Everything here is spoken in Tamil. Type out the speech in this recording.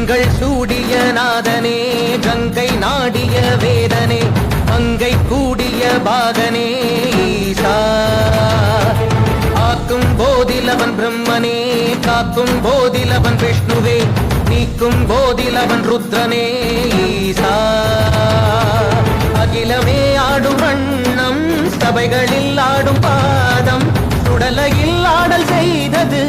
திங்கள் சூடிய நாதனே கங்கை நாடிய வேதனே மங்கை கூடிய பாகனே ஈசா ஆக்கும் போதிலவன் பிரம்மனே காக்கும் போதிலவன் விஷ்ணுவே நீக்கும் போதிலவன் ருத்ரனே ஈசா அகிலமே ஆடும் வண்ணம் சபைகளில் ஆடும் பாதம் சுடலையில் ஆடல் செய்தது